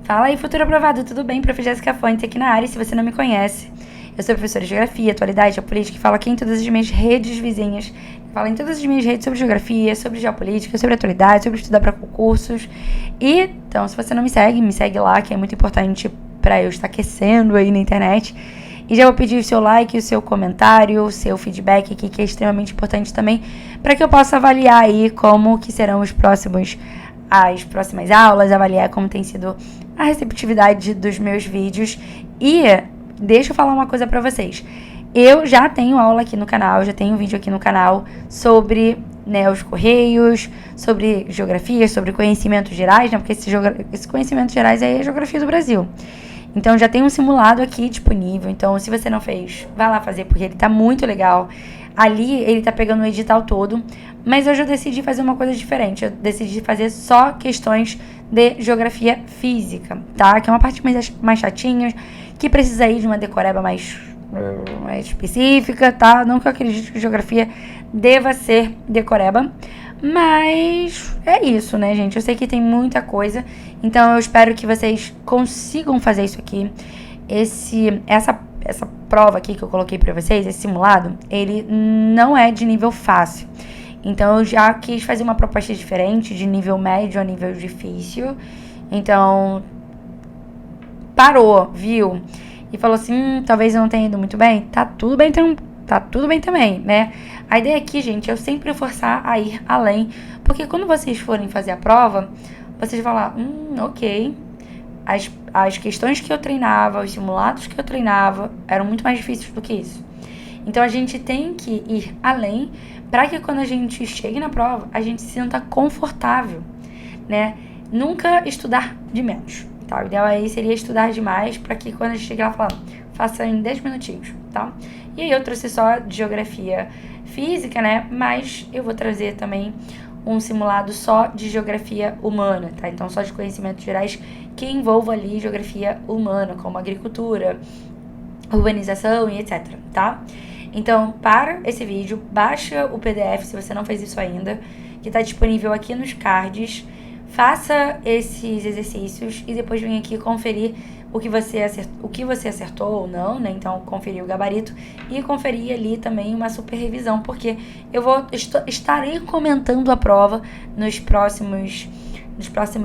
Fala aí, futuro aprovado, tudo bem? Prof. Jéssica Fonte aqui na área, se você não me conhece. Eu sou professora de Geografia, Atualidade, Geopolítica, que falo aqui em todas as minhas redes vizinhas. Falo em todas as minhas redes sobre Geografia, sobre Geopolítica, sobre Atualidade, sobre estudar para concursos. E, então, se você não me segue lá, que é muito importante para eu estar aquecendo aí na internet. E já vou pedir o seu like, o seu comentário, o seu feedback aqui, que é extremamente importante também, para que eu possa avaliar aí como que serão as próximas aulas, avaliar como tem sido a receptividade dos meus vídeos. E deixa eu falar uma coisa pra vocês. Eu já tenho aula aqui no canal, já tenho vídeo aqui no canal sobre, os correios, sobre geografia, sobre conhecimentos gerais, porque esse conhecimentos gerais aí é a geografia do Brasil. Então já tem um simulado aqui disponível. Então, se você não fez, vai lá fazer, porque ele tá muito legal. Ali ele tá pegando o edital todo, mas hoje eu decidi fazer uma coisa diferente. Eu decidi fazer só questões de geografia física, tá? Que é uma parte mais chatinha, que precisa aí de uma decoreba mais específica, tá? Não que eu acredite que geografia deva ser decoreba, mas é isso, né, gente? Eu sei que tem muita coisa, então eu espero que vocês consigam fazer isso aqui. Essa prova aqui que eu coloquei pra vocês, esse simulado, ele não é de nível fácil. Então eu já quis fazer uma proposta diferente, de nível médio a nível difícil. Então, parou, viu? E falou assim, talvez eu não tenha ido muito bem. Tá tudo bem também, né? A ideia aqui, gente, é eu sempre forçar a ir além. Porque quando vocês forem fazer a prova, vocês vão lá, ok. As questões que eu treinava, os simulados que eu treinava eram muito mais difíceis do que isso. Então a gente tem que ir além para que quando a gente chegue na prova, a gente se sinta confortável, né? Nunca estudar de menos, tá? O ideal aí seria estudar demais para que quando a gente chegar lá, faça em 10 minutinhos, tá? E aí eu trouxe só de geografia física, né? Mas eu vou trazer também um simulado só de geografia humana, tá? Então só de conhecimentos gerais que envolvam ali geografia humana, como agricultura, urbanização e etc, tá? Então, para esse vídeo, baixa o PDF se você não fez isso ainda, que está disponível aqui nos cards. Faça esses exercícios e depois vem aqui conferir o que você acertou ou não, né? Então, conferir o gabarito e conferir ali também uma super revisão, porque eu estarei comentando a prova nos próximos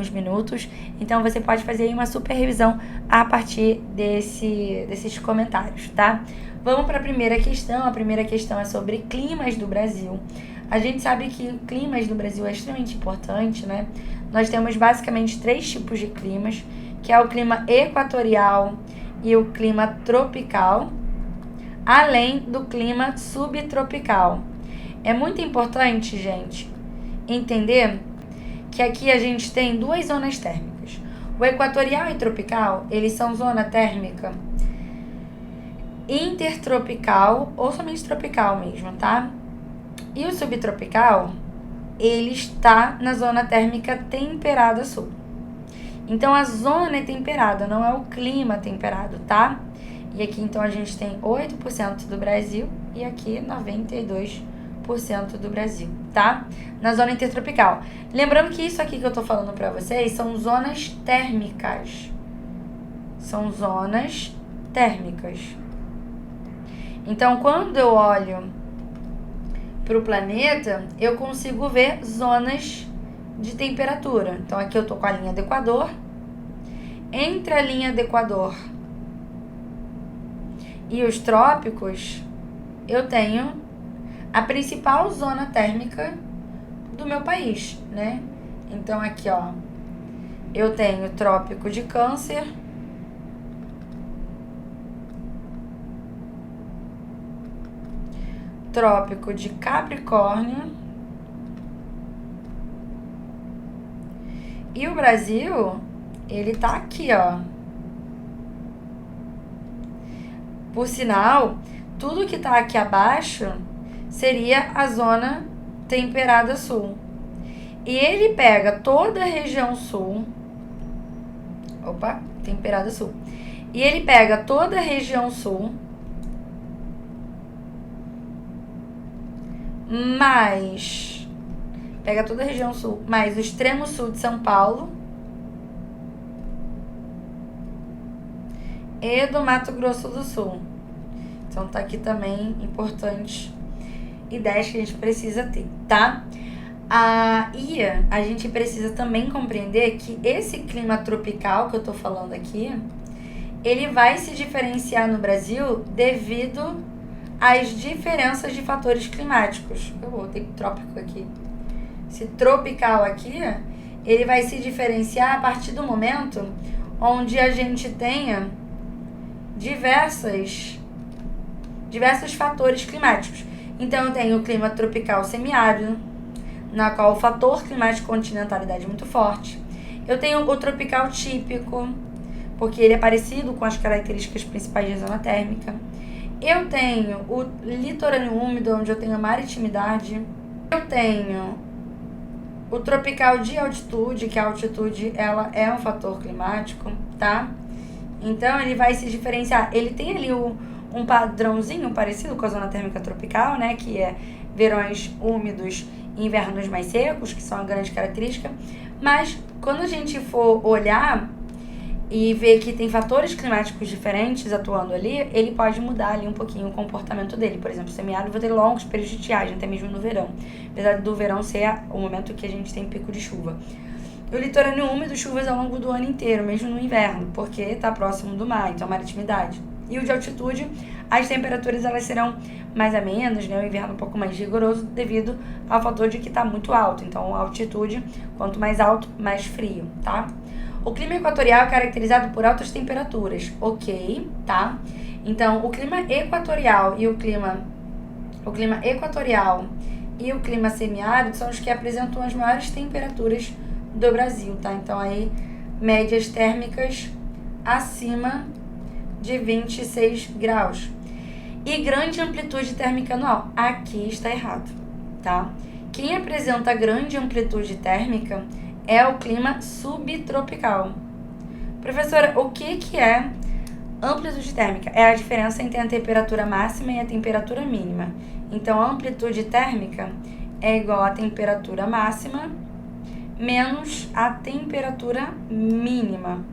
minutos. Então, você pode fazer aí uma super revisão a partir desses comentários, tá? Vamos para a primeira questão. A primeira questão é sobre climas do Brasil. A gente sabe que climas do Brasil é extremamente importante, né? Nós temos basicamente 3 tipos de climas, que é o clima equatorial e o clima tropical, além do clima subtropical. É muito importante, gente, entender que aqui a gente tem 2 zonas térmicas. O equatorial e tropical, eles são zona térmica intertropical ou somente tropical mesmo, tá? E o subtropical, ele está na zona térmica temperada sul. Então, a zona é temperada, não é o clima temperado, tá? E aqui, então, a gente tem 8% do Brasil e aqui 92% do Brasil, tá? Na zona intertropical. Lembrando que isso aqui que eu tô falando pra vocês são zonas térmicas. São zonas térmicas. Então, quando eu olho para o planeta, eu consigo ver zonas de temperatura. Então, aqui eu tô com a linha do Equador. Entre a linha do Equador e os trópicos, eu tenho a principal zona térmica do meu país, né? Então, aqui, ó, eu tenho o Trópico de Câncer, Trópico de Capricórnio. E o Brasil, ele tá aqui, ó. Por sinal, tudo que tá aqui abaixo seria a zona temperada sul. E ele pega toda a região sul. Temperada sul. E ele pega toda a região sul, mais pega toda a região sul, mais o extremo sul de São Paulo e do Mato Grosso do Sul. Então tá aqui também importantes ideias que a gente precisa ter, tá? E a gente precisa também compreender que esse clima tropical que eu tô falando aqui, ele vai se diferenciar no Brasil devido às diferenças de fatores climáticos. Eu botei trópico aqui. Esse tropical aqui, ele vai se diferenciar a partir do momento onde a gente tenha diversos fatores climáticos. Então, eu tenho o clima tropical semiárido, na qual o fator climático continentalidade é muito forte. Eu tenho o tropical típico, porque ele é parecido com as características principais da zona térmica. Eu tenho o litorâneo úmido, onde eu tenho a maritimidade. Eu tenho o tropical de altitude, que a altitude ela é um fator climático, tá? Então, ele vai se diferenciar. Ele tem ali um padrãozinho parecido com a zona térmica tropical, né? Que é verões úmidos e invernos mais secos, que são a grande característica. Mas, quando a gente for olhar e ver que tem fatores climáticos diferentes atuando ali, ele pode mudar ali um pouquinho o comportamento dele. Por exemplo, o semiárido vai ter longos períodos de estiagem, até mesmo no verão. Apesar do verão ser o momento que a gente tem pico de chuva. O litorâneo úmido, chuvas ao longo do ano inteiro, mesmo no inverno, porque está próximo do mar, então maritimidade. E o de altitude, as temperaturas elas serão mais amenas, né? O inverno um pouco mais rigoroso devido ao fator de que está muito alto. Então, a altitude, quanto mais alto, mais frio, tá? O clima equatorial é caracterizado por altas temperaturas, ok, tá? Então, o clima equatorial e o clima equatorial e o clima semiárido são os que apresentam as maiores temperaturas do Brasil, tá? Então, aí, médias térmicas acima de 26 graus. E grande amplitude térmica anual. Aqui está errado, tá? Quem apresenta grande amplitude térmica é o clima subtropical. Professora, o que é amplitude térmica? É a diferença entre a temperatura máxima e a temperatura mínima. Então, a amplitude térmica é igual à temperatura máxima menos a temperatura mínima.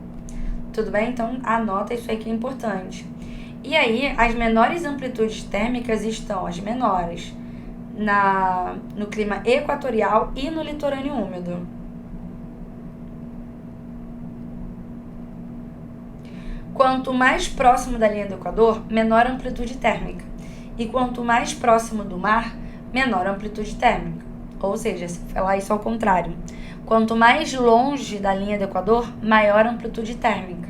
Tudo bem? Então, anota isso aí que é importante. E aí, as menores amplitudes térmicas estão as menores no clima equatorial e no litorâneo úmido. Quanto mais próximo da linha do Equador, menor a amplitude térmica. E quanto mais próximo do mar, menor a amplitude térmica. Ou seja, se falar isso ao contrário. Quanto mais longe da linha do Equador, maior a amplitude térmica.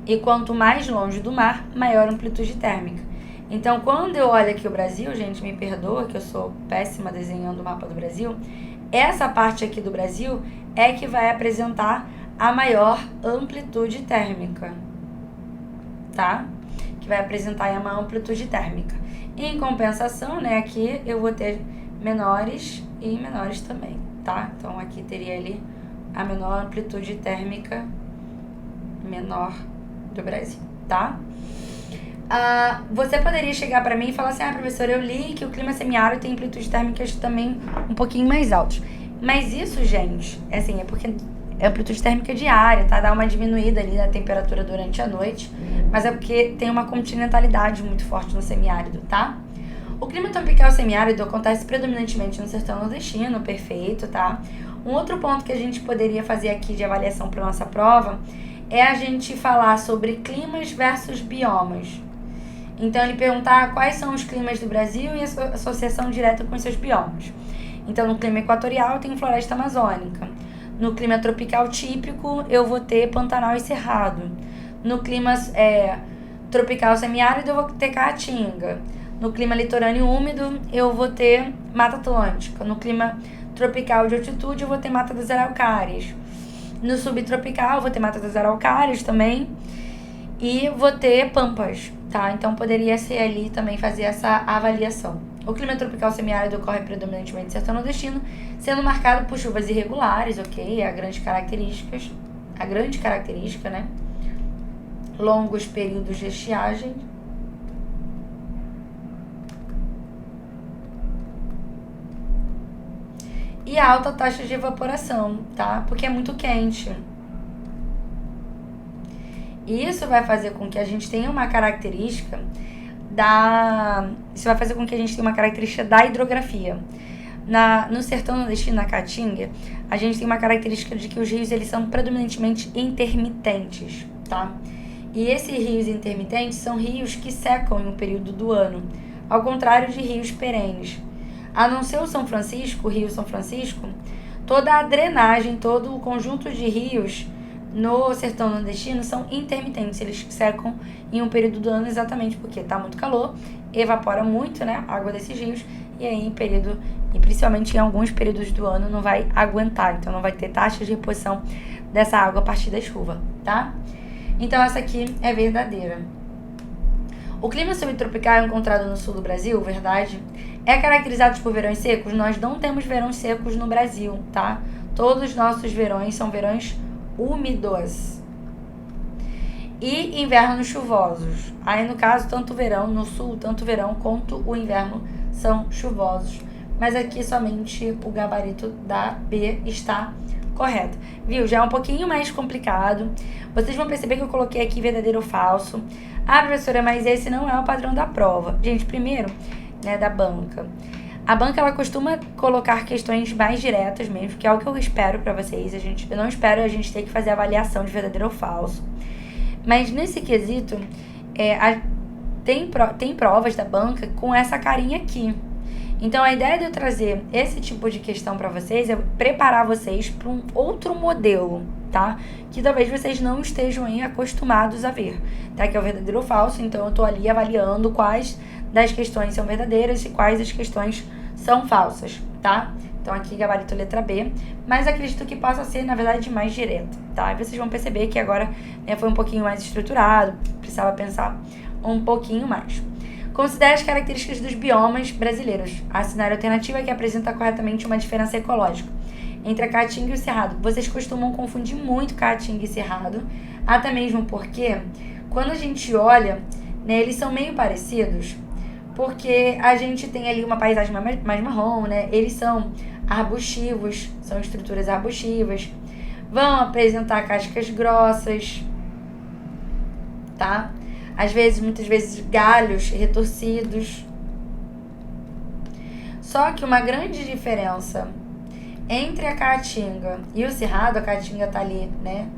E quanto mais longe do mar, maior a amplitude térmica. Então, quando eu olho aqui o Brasil, gente, me perdoa que eu sou péssima desenhando o mapa do Brasil, essa parte aqui do Brasil é que vai apresentar a maior amplitude térmica, tá? Que vai apresentar aí uma amplitude térmica. Em compensação, né, aqui eu vou ter menores e menores também, tá? Então, aqui teria ali a menor amplitude térmica menor do Brasil, tá? Você poderia chegar para mim e falar assim, professora, eu li que o clima semiárido tem amplitudes térmicas também um pouquinho mais altas. Mas isso, gente, assim, é porque é amplitude térmica diária, tá? Dá uma diminuída ali na temperatura durante a noite, mas é porque tem uma continentalidade muito forte no semiárido, tá? O clima tropical semiárido acontece predominantemente no sertão nordestino, perfeito, tá? Um outro ponto que a gente poderia fazer aqui de avaliação para nossa prova é a gente falar sobre climas versus biomas. Então, ele perguntar quais são os climas do Brasil e a sua associação direta com os seus biomas. Então, no clima equatorial, eu tenho floresta amazônica. No clima tropical típico, eu vou ter Pantanal e Cerrado. No clima tropical semiárido, eu vou ter Caatinga. No clima litorâneo úmido, eu vou ter Mata Atlântica. No clima tropical de altitude, eu vou ter Mata das Araucárias. No subtropical, eu vou ter Mata das Araucárias também. E vou ter Pampas, tá? Então, poderia ser ali também fazer essa avaliação. O clima tropical semiárido ocorre predominantemente no sertão nordestino, sendo marcado por chuvas irregulares, ok? É a grande característica, né? Longos períodos de estiagem. E alta taxa de evaporação, tá? Porque é muito quente. E isso vai fazer com que a gente tenha uma característica da hidrografia. No sertão nordestino, na Caatinga, a gente tem uma característica de que os rios eles são predominantemente intermitentes, tá? E esses rios intermitentes são rios que secam em um período do ano, ao contrário de rios perenes. A não ser o São Francisco, o Rio São Francisco, toda a drenagem, todo o conjunto de rios no sertão nordestino são intermitentes. Eles secam em um período do ano exatamente porque está muito calor, evapora muito, né, a água desses rios, e aí e principalmente em alguns períodos do ano não vai aguentar, então não vai ter taxa de reposição dessa água a partir da chuva, tá? Então essa aqui é verdadeira. O clima subtropical encontrado no sul do Brasil, verdade, é caracterizado por verões secos? Nós não temos verões secos no Brasil, tá? Todos os nossos verões são verões úmidos. E invernos chuvosos. Aí, no caso, tanto o verão no sul, tanto o verão quanto o inverno são chuvosos. Mas aqui somente o gabarito da B está correto. Viu? Já é um pouquinho mais complicado. Vocês vão perceber que eu coloquei aqui verdadeiro ou falso. Ah, professora, mas esse não é o padrão da prova. Gente, primeiro, né, da banca. A banca, ela costuma colocar questões mais diretas mesmo, que é o que eu espero pra vocês. Eu não espero a gente ter que fazer avaliação de verdadeiro ou falso. Mas nesse quesito, tem provas da banca com essa carinha aqui. Então, a ideia de eu trazer esse tipo de questão para vocês é preparar vocês para um outro modelo, tá? Que talvez vocês não estejam aí acostumados a ver, tá? Que é o verdadeiro ou falso. Então, eu tô ali avaliando quais das questões são verdadeiras e quais as questões são falsas, tá? Então, aqui, gabarito letra B. Mas acredito que possa ser, na verdade, mais direto, tá? E vocês vão perceber que agora, né, foi um pouquinho mais estruturado, precisava pensar um pouquinho mais. Considere as características dos biomas brasileiros. A cenário alternativa é que apresenta corretamente uma diferença ecológica entre a Caatinga e o Cerrado. Vocês costumam confundir muito Caatinga e Cerrado, até mesmo porque, quando a gente olha, né, eles são meio parecidos, porque a gente tem ali uma paisagem mais marrom, né? Eles são arbustivos, são estruturas arbustivas, vão apresentar cascas grossas, tá? Muitas vezes, galhos retorcidos. Só que uma grande diferença entre a Caatinga e o Cerrado, a Caatinga tá ali, né,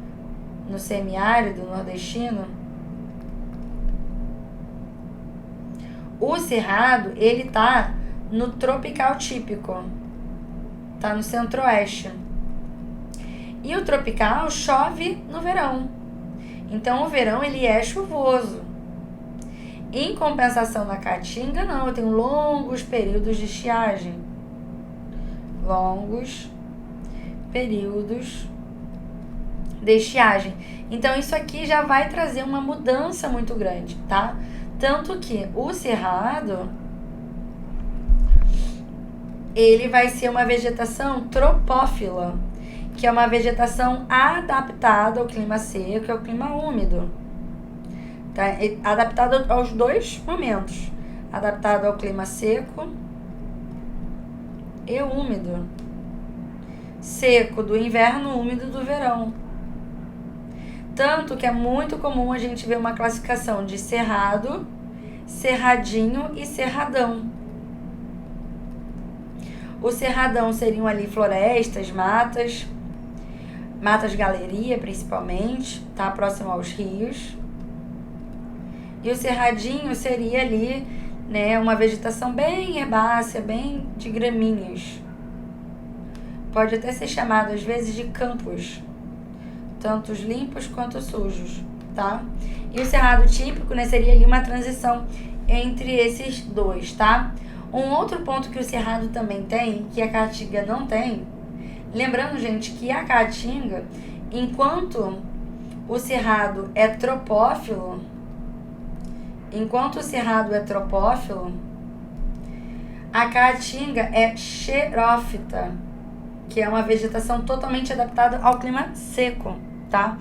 no semiárido nordestino. O Cerrado, ele tá no tropical típico, tá no centro-oeste. E o tropical chove no verão. Então, o verão, ele é chuvoso. Em compensação, na Caatinga, não. Eu tenho longos períodos de estiagem. Longos períodos de estiagem. Então, isso aqui já vai trazer uma mudança muito grande, tá? Tanto que o Cerrado, ele vai ser uma vegetação tropófila, que é uma vegetação adaptada ao clima seco e ao clima úmido. Tá? Adaptado aos dois momentos. Adaptado ao clima seco e úmido. Seco do inverno, úmido do verão. Tanto que é muito comum a gente ver uma classificação de cerrado, cerradinho e cerradão. O cerradão seriam ali florestas, matas galeria principalmente, tá? Próximo aos rios. E o cerradinho seria ali, né, uma vegetação bem herbácea, bem de gramíneas. Pode até ser chamado às vezes de campos, tanto os limpos quanto os sujos, tá? E o cerrado típico, né, seria ali uma transição entre esses dois, tá? Um outro ponto que o cerrado também tem, que a Caatinga não tem, lembrando, gente, que a Caatinga, enquanto o cerrado é tropófilo, a Caatinga é xerófita, que é uma vegetação totalmente adaptada ao clima seco, tá?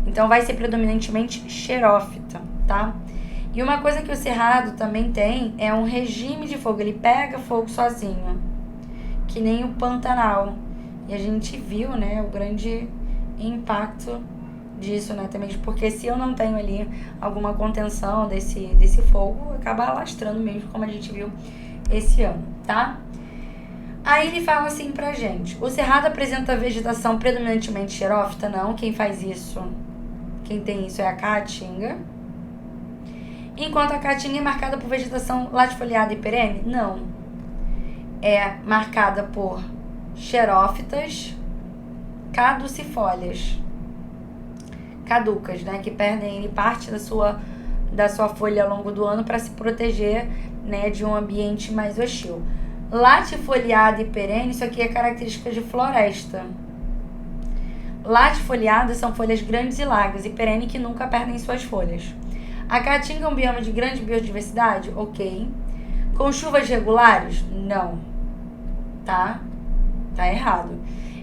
Então, vai ser predominantemente xerófita, tá? E uma coisa que o cerrado também tem é um regime de fogo. Ele pega fogo sozinho, que nem o Pantanal. E a gente viu, né, o grande impacto disso, né? Também porque se eu não tenho ali alguma contenção desse fogo, acaba alastrando mesmo, como a gente viu esse ano, tá? Aí ele fala assim pra gente: o cerrado apresenta vegetação predominantemente xerófita? Não, quem faz isso, quem tem isso é a caatinga. Enquanto a caatinga é marcada por vegetação latifoliada e perene? Não. É marcada por xerófitas caducifólias. Caducas, né? Que perdem parte da sua folha ao longo do ano para se proteger, né, de um ambiente mais hostil. Latifoliada e perene, isso aqui é característica de floresta. Latifoliadas são folhas grandes e largas, e perene que nunca perdem suas folhas. A caatinga é um bioma de grande biodiversidade? Ok. Com chuvas regulares? Não. Tá errado.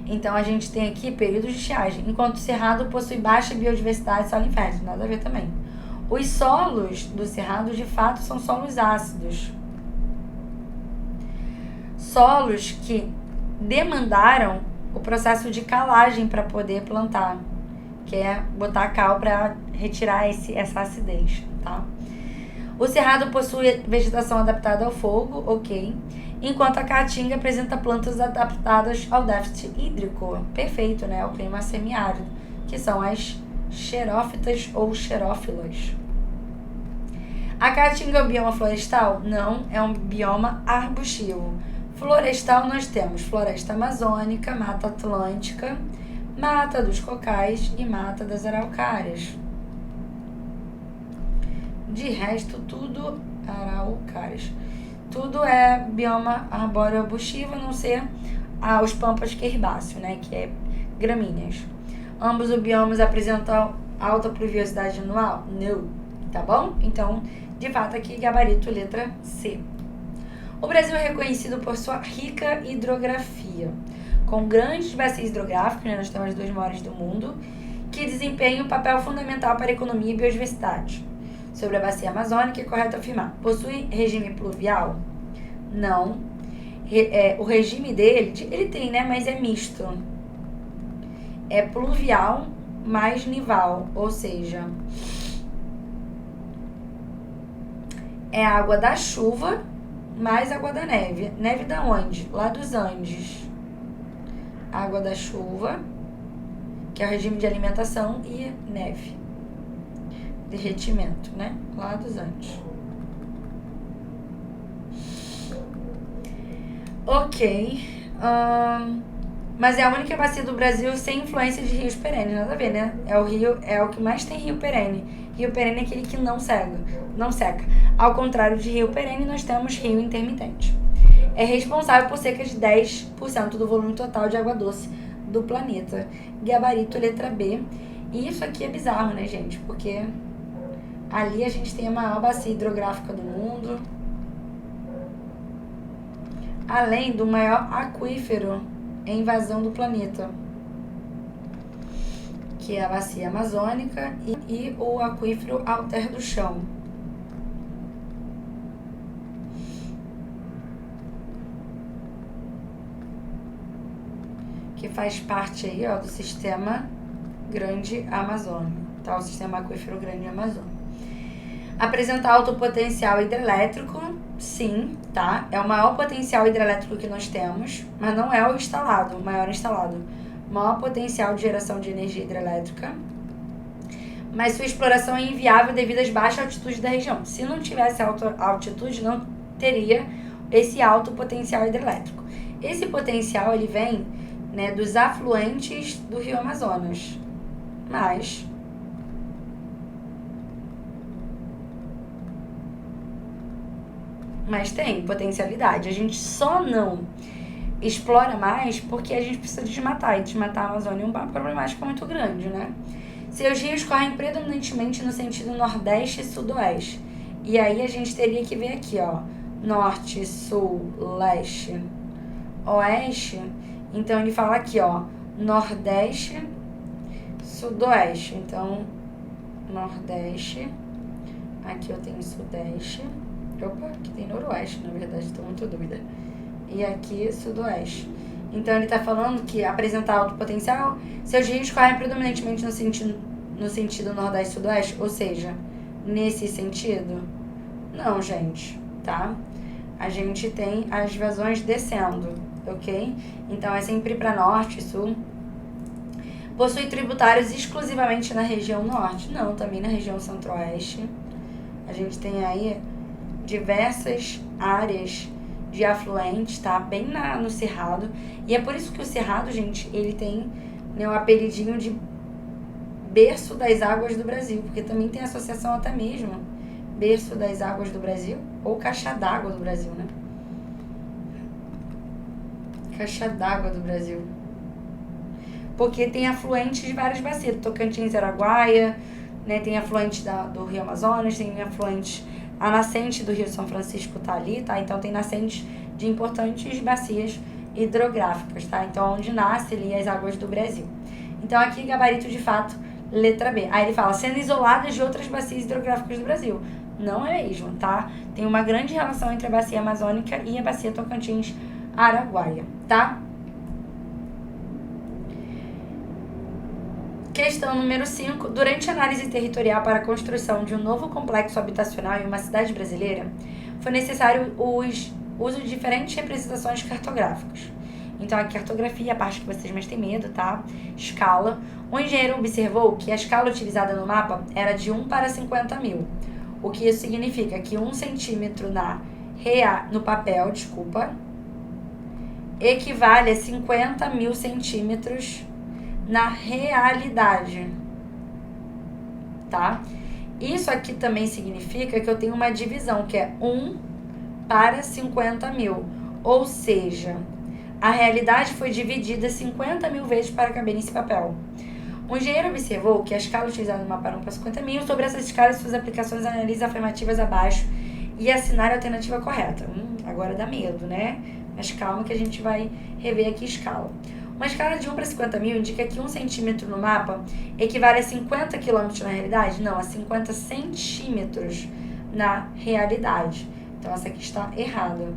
Então a gente tem aqui períodos de estiagem, enquanto o cerrado possui baixa biodiversidade e solo infértil. Nada a ver também. Os solos do cerrado, de fato, são solos ácidos. Solos que demandaram o processo de calagem para poder plantar, que é botar cal para retirar essa acidez, tá? O cerrado possui vegetação adaptada ao fogo, ok, enquanto a caatinga apresenta plantas adaptadas ao déficit hídrico, perfeito, né? O clima semiárido, que são as xerófitas ou xerófilas. A caatinga é um bioma florestal? Não, é um bioma arbustivo. Florestal nós temos floresta amazônica, mata atlântica, mata dos cocais e mata das araucárias. De resto, tudo araucárias. Tudo é bioma arbóreo arbustivo, a não ser os pampas que é herbáceo, né, que é gramíneas. Ambos os biomas apresentam alta pluviosidade anual? Não, tá bom? Então, de fato, aqui gabarito letra C. O Brasil é reconhecido por sua rica hidrografia, com grandes bacias hidrográficos, né, nós temos as 2 maiores do mundo, que desempenham um papel fundamental para a economia e biodiversidade. Sobre a bacia amazônica, é correto afirmar: possui regime pluvial? Não. O regime dele, ele tem, né, mas é misto. É pluvial mais nival, ou seja, é água da chuva mais água da neve. Neve da onde? Lá dos Andes. Água da chuva, que é o regime de alimentação, e neve. Derretimento, né? Lá dos Andes. Ok. Mas é a única bacia do Brasil sem influência de rios perenes. Nada a ver, né? É o que mais tem rio perene. Rio perene é aquele que não seca. Ao contrário de rio perene, nós temos rio intermitente. É responsável por cerca de 10% do volume total de água doce do planeta. Gabarito letra B. E isso aqui é bizarro, né, gente? Porque ali a gente tem a maior bacia hidrográfica do mundo, além do maior aquífero em vazão do planeta, que é a bacia amazônica e o aquífero Alter do Chão. Que faz parte aí, ó, do sistema Grande Amazônia, tá? O sistema aquífero Grande Amazônia. Apresenta alto potencial hidrelétrico, sim, tá? É o maior potencial hidrelétrico que nós temos, mas não é o maior instalado. Maior potencial de geração de energia hidrelétrica, mas sua exploração é inviável devido às baixas altitudes da região. Se não tivesse alta altitude, não teria esse alto potencial hidrelétrico. Esse potencial, ele vem, né, dos afluentes do Rio Amazonas, mas tem potencialidade. A gente só não explora mais porque a gente precisa desmatar. E desmatar a Amazônia é uma problemática muito grande, né? Seus rios correm predominantemente no sentido nordeste e sudoeste. E aí a gente teria que ver aqui, ó, norte, sul, leste, oeste. Então ele fala aqui, ó, nordeste, sudoeste. Então, nordeste, aqui eu tenho sudeste. Opa, aqui tem noroeste, na verdade, estou muito dúvida. E aqui, sudoeste. Então, ele está falando que apresenta alto potencial, seus rios correm predominantemente no sentido no sentido nordeste-sudoeste, ou seja, nesse sentido? Não, gente, tá? A gente tem as vazões descendo, ok? Então, é sempre para norte e sul. Possui tributários exclusivamente na região norte? Não, também na região centro-oeste. A gente tem aí diversas áreas de afluentes, tá? Bem no Cerrado. E é por isso que o Cerrado, gente, ele tem, né, o apelidinho de berço das águas do Brasil, porque também tem associação até mesmo berço das águas do Brasil, ou caixa d'água do Brasil, né? Caixa d'água do Brasil. Porque tem afluentes de várias bacias, Tocantins, Araguaia, né? Tem afluentes do Rio Amazonas, tem afluentes, a nascente do Rio São Francisco tá ali, tá? Então tem nascentes de importantes bacias hidrográficas, tá? Então onde nasce ali as águas do Brasil. Então aqui gabarito de fato, letra B. Aí ele fala, sendo isoladas de outras bacias hidrográficas do Brasil. Não é mesmo, tá? Tem uma grande relação entre a bacia amazônica e a bacia Tocantins-Araguaia, tá? Questão número 5. Durante a análise territorial para a construção de um novo complexo habitacional em uma cidade brasileira, foi necessário o uso de diferentes representações cartográficas. Então, a cartografia, a parte que vocês mais têm medo, tá? Escala. O engenheiro observou que a escala utilizada no mapa era de 1 para 50 mil. O que isso significa? Que 1 centímetro no papel, equivale a 50 mil centímetros na realidade, tá? Isso aqui também significa que eu tenho uma divisão, que é 1 para 50 mil. Ou seja, a realidade foi dividida 50 mil vezes para caber nesse papel. O engenheiro observou que a escala utilizada no mapa era 1 para 50 mil. Sobre essas escalas e suas aplicações, analise afirmativas abaixo e assinar a alternativa correta. Agora dá medo, né? Mas calma que a gente vai rever aqui a escala. Uma escala de 1 para 50 mil indica que 1 centímetro no mapa equivale a 50 quilômetros na realidade? Não, a 50 centímetros na realidade. Então, essa aqui está errada.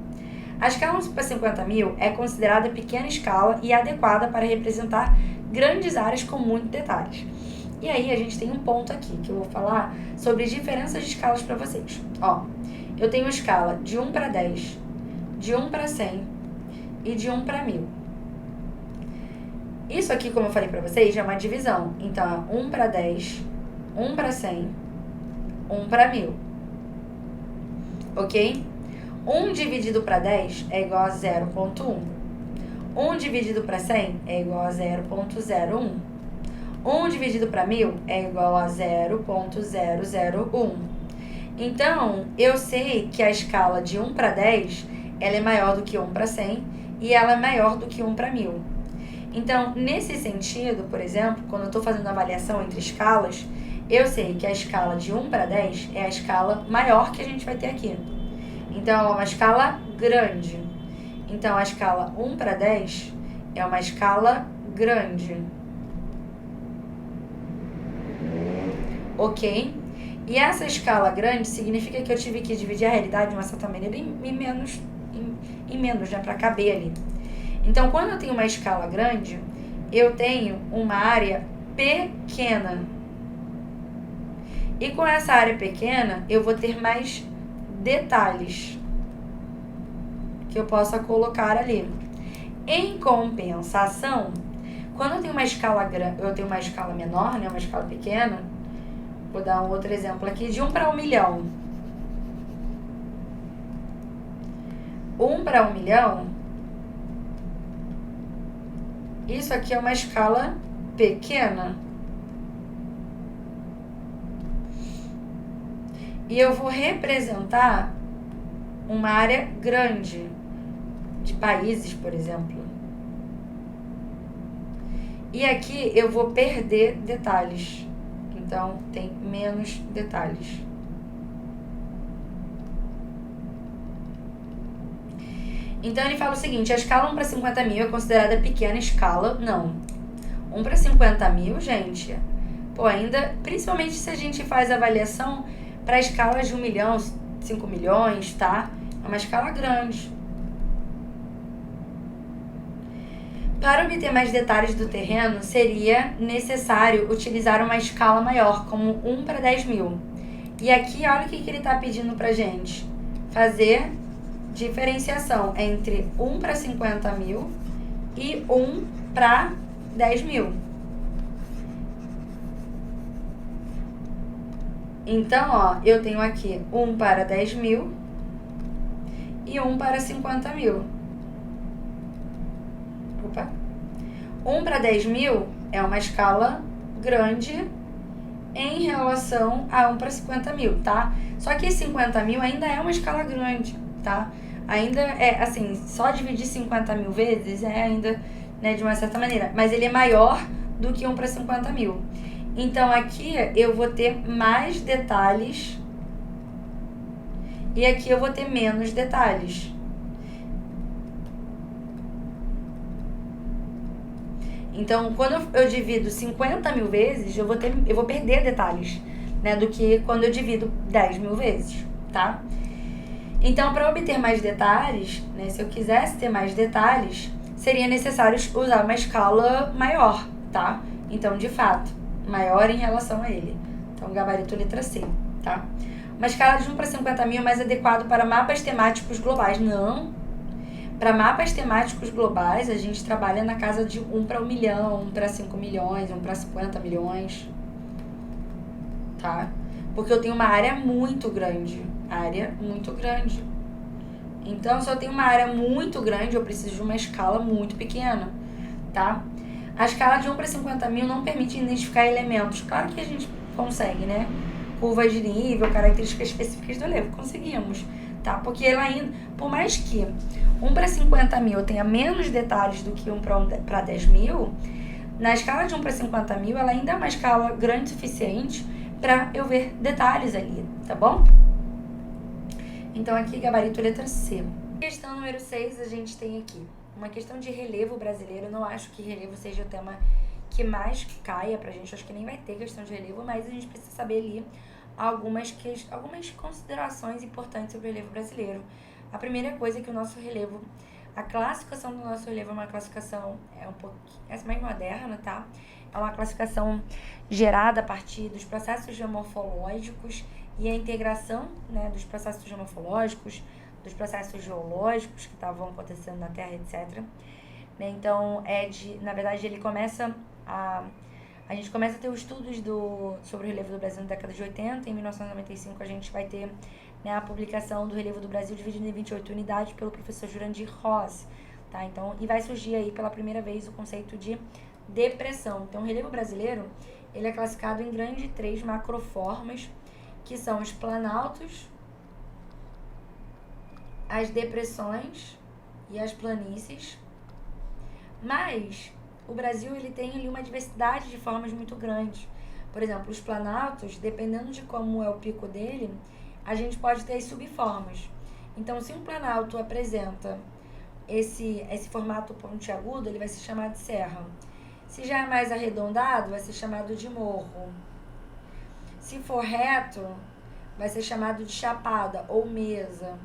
A escala 1 para 50 mil é considerada pequena escala e adequada para representar grandes áreas com muitos detalhes. E aí, a gente tem um ponto aqui que eu vou falar sobre diferenças de escalas para vocês. Ó, eu tenho escala de 1 para 10, de 1 para 100 e de 1 para 1000. Isso aqui, como eu falei para vocês, é uma divisão. Então, é 1 para 10, 1 para 100, 1 para 1000. Ok? 1 dividido para 10 é igual a 0,1. 1 dividido para 100 é igual a 0,01. 1 dividido para 1000 é igual a 0,001. Então, eu sei que a escala de 1 para 10 ela é maior do que 1 para 100 e ela é maior do que 1 para 1000. Então, nesse sentido, por exemplo, quando eu estou fazendo avaliação entre escalas, eu sei que a escala de 1 para 10 é a escala maior que a gente vai ter aqui. Então, é uma escala grande. Então, a escala 1 para 10 é uma escala grande. Ok? E essa escala grande significa que eu tive que dividir a realidade de uma certa maneira em menos, né? Para caber ali. Então, quando eu tenho uma escala grande, eu tenho uma área pequena. E com essa área pequena, eu vou ter mais detalhes que eu possa colocar ali. Em compensação, quando eu tenho uma escala menor, né, uma escala pequena, vou dar um outro exemplo aqui, de 1 para 1 milhão. 1 para 1 milhão, isso aqui é uma escala pequena. E eu vou representar uma área grande de países, por exemplo. E aqui eu vou perder detalhes. Então, tem menos detalhes. Então, ele fala o seguinte, a escala 1 para 50 mil é considerada pequena escala? Não. 1 para 50 mil, gente, pô, ainda, principalmente se a gente faz avaliação para escalas de 1 milhão, 5 milhões, tá? É uma escala grande. Para obter mais detalhes do terreno, seria necessário utilizar uma escala maior, como 1 para 10 mil. E aqui, olha o que ele está pedindo para gente. Fazer diferenciação entre 1 para 50 mil e 1 para 10 mil. Então, ó, eu tenho aqui 1 para 10 mil e 1 para 50 mil. Opa. 1 para 10 mil é uma escala grande em relação a 1 para 50 mil, tá? Só que 50 mil ainda é uma escala grande, tá? Ainda é, assim, só dividir 50 mil vezes é ainda, né, de uma certa maneira. Mas ele é maior do que 1 para 50 mil. Então, aqui eu vou ter mais detalhes e aqui eu vou ter menos detalhes. Então, quando eu divido 50 mil vezes, eu vou perder detalhes, né, do que quando eu divido 10 mil vezes, tá? Então, para obter mais detalhes, né, se eu quisesse ter mais detalhes, seria necessário usar uma escala maior, tá? Então, de fato, maior em relação a ele. Então, gabarito letra C, tá? Uma escala de 1 para 50 mil é mais adequado para mapas temáticos globais. Não. Para mapas temáticos globais, a gente trabalha na casa de 1 para 1 milhão, 1 para 5 milhões, 1 para 50 milhões, tá? Porque eu tenho uma área muito grande. Então, se eu tenho uma área muito grande, eu preciso de uma escala muito pequena, tá? A escala de 1 para 50 mil não permite identificar elementos. Claro que a gente consegue, né? Curvas de nível, características específicas do relevo. Conseguimos, tá? Porque ela ainda, por mais que 1 para 50 mil tenha menos detalhes do que 1 para 10 mil, na escala de 1 para 50 mil, ela ainda é uma escala grande o suficiente para eu ver detalhes ali, tá bom? Então, aqui, gabarito letra C. Questão número 6, a gente tem aqui uma questão de relevo brasileiro. Eu não acho que relevo seja o tema que mais caia pra gente. Eu acho que nem vai ter questão de relevo, mas a gente precisa saber ali algumas considerações importantes sobre o relevo brasileiro. A primeira coisa é que o nosso relevo, a classificação do nosso relevo é uma classificação mais moderna, tá? É uma classificação gerada a partir dos processos geomorfológicos e a integração, né, dos processos geomorfológicos, dos processos geológicos que estavam acontecendo na Terra, etc. Então, na verdade, ele começa a gente começa a ter os estudos sobre o relevo do Brasil na década de 80. Em 1995, a gente vai ter, né, a publicação do relevo do Brasil dividido em 28 unidades pelo professor Jurandir Ross, tá? Então, e vai surgir aí pela primeira vez o conceito de depressão. Então, o relevo brasileiro, ele é classificado em grande 3 macroformas, que são os planaltos, as depressões e as planícies. Mas o Brasil, ele tem ali uma diversidade de formas muito grande. Por exemplo, os planaltos, dependendo de como é o pico dele, a gente pode ter as subformas. Então, se um planalto apresenta esse formato pontiagudo, ele vai ser chamado de serra. Se já é mais arredondado, vai ser chamado de morro. Se for reto, vai ser chamado de chapada ou mesa.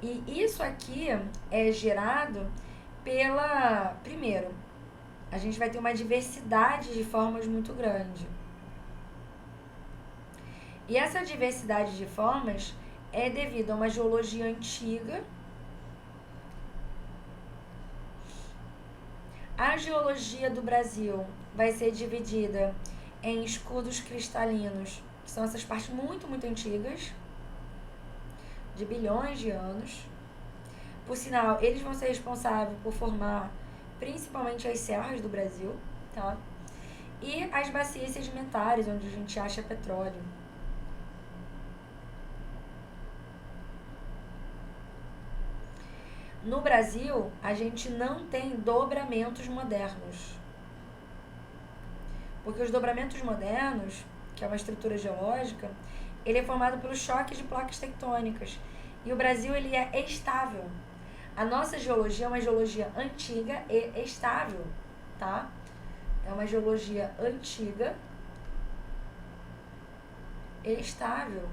E isso aqui é gerado primeiro, a gente vai ter uma diversidade de formas muito grande. E essa diversidade de formas é devido a uma geologia antiga. A geologia do Brasil vai ser dividida em escudos cristalinos, que são essas partes muito, muito antigas, de bilhões de anos. Por sinal, eles vão ser responsáveis por formar principalmente as serras do Brasil, tá? E as bacias sedimentares, onde a gente acha petróleo. No Brasil, a gente não tem dobramentos modernos. Porque os dobramentos modernos, que é uma estrutura geológica, ele é formado pelos choques de placas tectônicas. E o Brasil, ele é estável. A nossa geologia é uma geologia antiga e estável, tá? É uma geologia antiga e estável.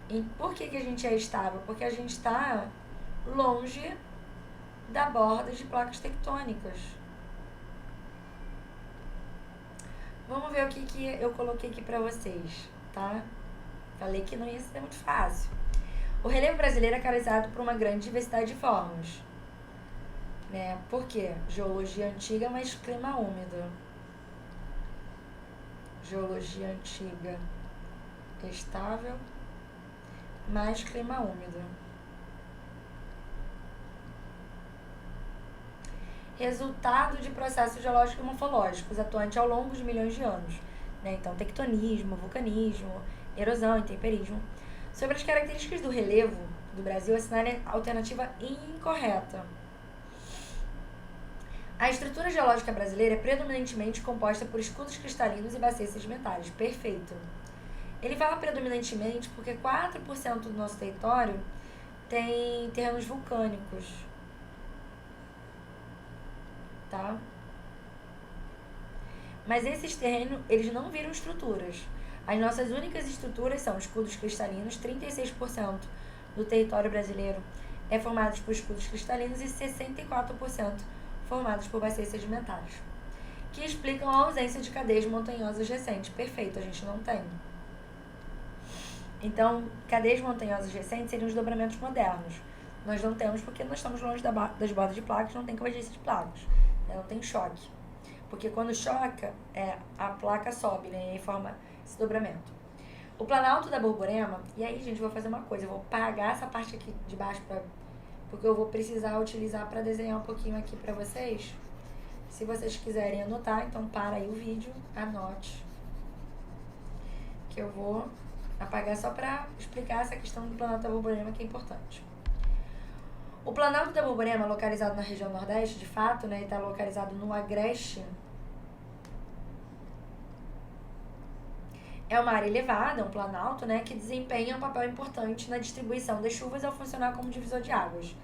E por que a gente é estável? Porque a gente está longe da borda de placas tectônicas. Vamos ver o que eu coloquei aqui pra vocês, tá? Falei que não ia ser muito fácil. O relevo brasileiro é caracterizado por uma grande diversidade de formas, né? Por quê? Geologia antiga, mas clima úmido. Geologia antiga estável, mais clima úmido. Resultado de processos geológicos e morfológicos atuantes ao longo de milhões de anos, né? Então, tectonismo, vulcanismo, erosão, intemperismo. Sobre as características do relevo do Brasil, assinale a alternativa incorreta. A estrutura geológica brasileira é predominantemente composta por escudos cristalinos e bacias sedimentares. Perfeito. Ele fala predominantemente porque 4% do nosso território tem terrenos vulcânicos. Tá? Mas esses terrenos, eles não viram estruturas. As nossas únicas estruturas são escudos cristalinos, 36% do território brasileiro é formado por escudos cristalinos e 64% formados por bacias sedimentares, que explicam a ausência de cadeias montanhosas recentes. Perfeito, a gente não tem. Então, cadeias montanhosas recentes seriam os dobramentos modernos. Nós não temos porque nós estamos longe das bordas de placas, não tem convergência de placas, né? Não tem choque. Porque quando choca, a placa sobe, né? E forma esse dobramento. O Planalto da Borborema, e aí, gente, eu vou fazer uma coisa, eu vou apagar essa parte aqui de baixo, porque eu vou precisar utilizar para desenhar um pouquinho aqui para vocês. Se vocês quiserem anotar, então para aí o vídeo, anote. Que eu vou apagar só para explicar essa questão do Planalto da Borborema, que é importante. O Planalto da Borborema, localizado na região nordeste, de fato, né, está localizado no agreste. É uma área elevada, um planalto, né, que desempenha um papel importante na distribuição das chuvas ao funcionar como divisor de águas.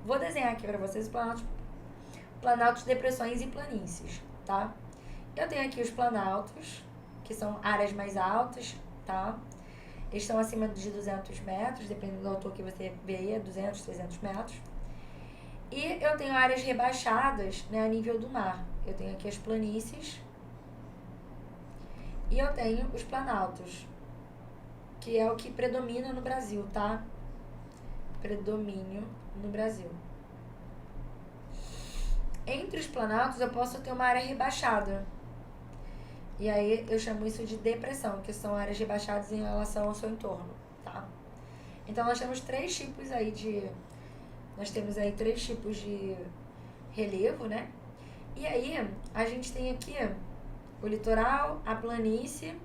Vou desenhar aqui para vocês os planaltos, depressões e planícies, tá? Eu tenho aqui os planaltos, que são áreas mais altas, tá? Eles estão acima de 200 metros, dependendo do altura que você vê aí, 200, 300 metros. E eu tenho áreas rebaixadas, né, a nível do mar. Eu tenho aqui as planícies e eu tenho os planaltos, que é o que predomina no Brasil, tá? Predomínio no Brasil. Entre os planaltos eu posso ter uma área rebaixada. E aí eu chamo isso de depressão, que são áreas rebaixadas em relação ao seu entorno, tá? Então nós temos três tipos aí de relevo, né? E aí a gente tem aqui o litoral, a planície,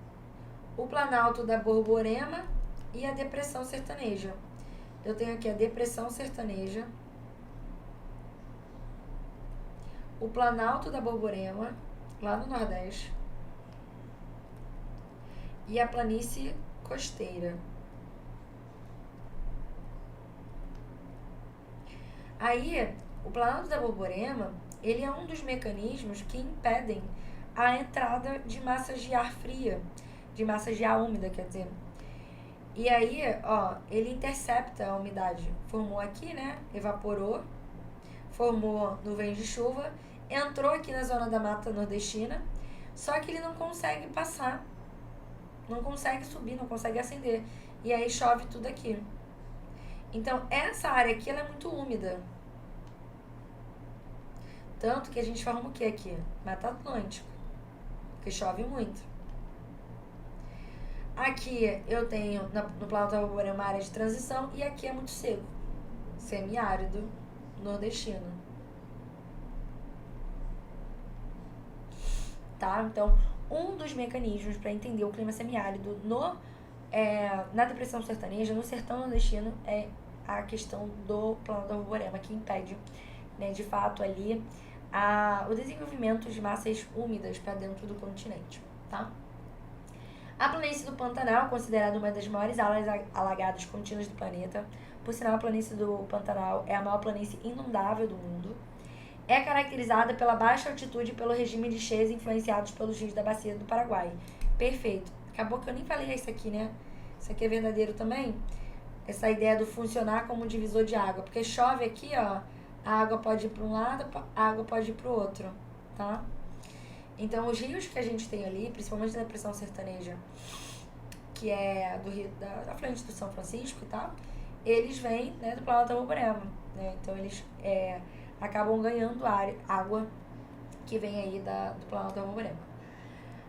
o planalto da Borborema e a depressão sertaneja. Eu tenho aqui a depressão sertaneja, o planalto da Borborema, lá no Nordeste, e a planície costeira. Aí, o planalto da Borborema, ele é um dos mecanismos que impedem a entrada de massas de ar fria, de massas de ar úmida, quer dizer. E aí, ó, ele intercepta a umidade. Formou aqui, né? Evaporou, formou nuvens de chuva, entrou aqui na zona da mata nordestina, só que ele não consegue passar, não consegue subir, não consegue ascender. E aí chove tudo aqui. Então, essa área aqui, ela é muito úmida. Tanto que a gente forma o que aqui? Mata Atlântica, porque chove muito. Aqui eu tenho, no Planalto da Borborema, uma área de transição, e aqui é muito seco, semiárido nordestino. Tá? Então, um dos mecanismos para entender o clima semiárido na depressão sertaneja, no sertão nordestino, é a questão do Planalto da Borborema, que impede, né, de fato ali o desenvolvimento de massas úmidas para dentro do continente, tá? A planície do Pantanal, considerada uma das maiores áreas alagadas contínuas do planeta, por sinal, a planície do Pantanal é a maior planície inundável do mundo, é caracterizada pela baixa altitude e pelo regime de cheias influenciados pelos rios da bacia do Paraguai. Perfeito. Acabou que eu nem falei isso aqui, né? Isso aqui é verdadeiro também. Essa ideia do funcionar como um divisor de água. Porque chove aqui, ó, a água pode ir para um lado, a água pode ir para o outro, tá? Então, os rios que a gente tem ali, principalmente da depressão sertaneja, que é do rio, da frente do São Francisco e tal, eles vêm, né, do Planalto da Borborema, né? Então, eles acabam ganhando água que vem aí do Planalto da Borborema.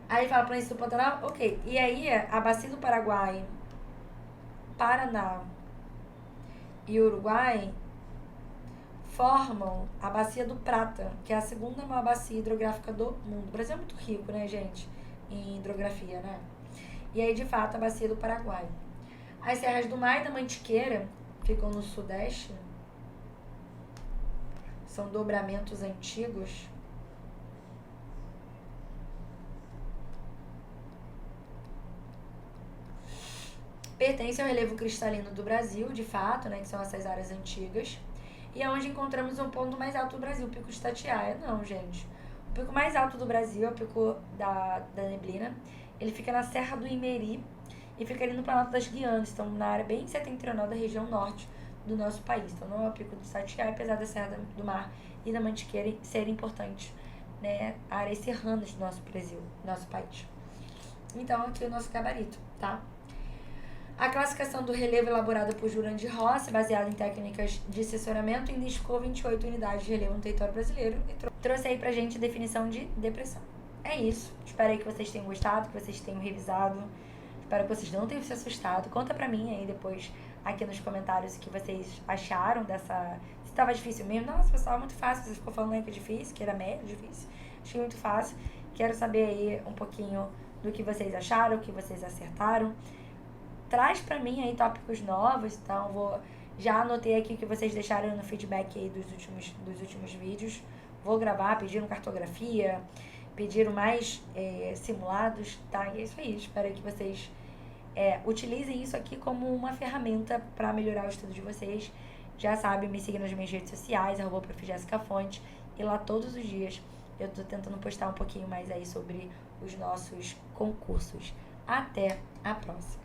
Aí fala planície do Pantanal, ok. E aí, a bacia do Paraguai, Paraná e Uruguai formam a bacia do Prata, que é a segunda maior bacia hidrográfica do mundo. O Brasil é muito rico, né, gente, em hidrografia, né? E aí, de fato, a bacia do Paraguai. As serras do Mar e da Mantiqueira ficam no sudeste. São dobramentos antigos. Pertence ao relevo cristalino do Brasil, de fato, né, que são essas áreas antigas. E é onde encontramos o ponto mais alto do Brasil, o Pico de Itatiaia. Não, gente. O pico mais alto do Brasil é o Pico da Neblina. Ele fica na Serra do Imeri e fica ali no Planalto das Guianas, então na área bem setentrional da região norte do nosso país. Então não é o Pico de Itatiaia, apesar da Serra do Mar e da Mantiqueira serem importantes, né, áreas serranas do nosso Brasil, do nosso país. Então aqui é o nosso gabarito, tá? A classificação do relevo elaborada por Jurandir Rossi, baseada em técnicas de assessoramento, identificou 28 unidades de relevo no território brasileiro e trouxe aí pra gente a definição de depressão. É isso. Espero aí que vocês tenham gostado, que vocês tenham revisado. Espero que vocês não tenham se assustado. Conta pra mim aí depois, aqui nos comentários, o que vocês acharam dessa... Se tava difícil mesmo. Nossa, pessoal, muito fácil. Você ficou falando aí que é difícil, que era médio difícil. Achei muito fácil. Quero saber aí um pouquinho do que vocês acharam, o que vocês acertaram. Traz pra mim aí tópicos novos, então já anotei aqui o que vocês deixaram no feedback aí dos últimos vídeos. Vou gravar, pediram cartografia, pediram mais simulados, tá? E é isso aí, espero que vocês utilizem isso aqui como uma ferramenta para melhorar o estudo de vocês. Já sabe, me siga nas minhas redes sociais, @profJessicaFonte, e lá todos os dias eu tô tentando postar um pouquinho mais aí sobre os nossos concursos. Até a próxima!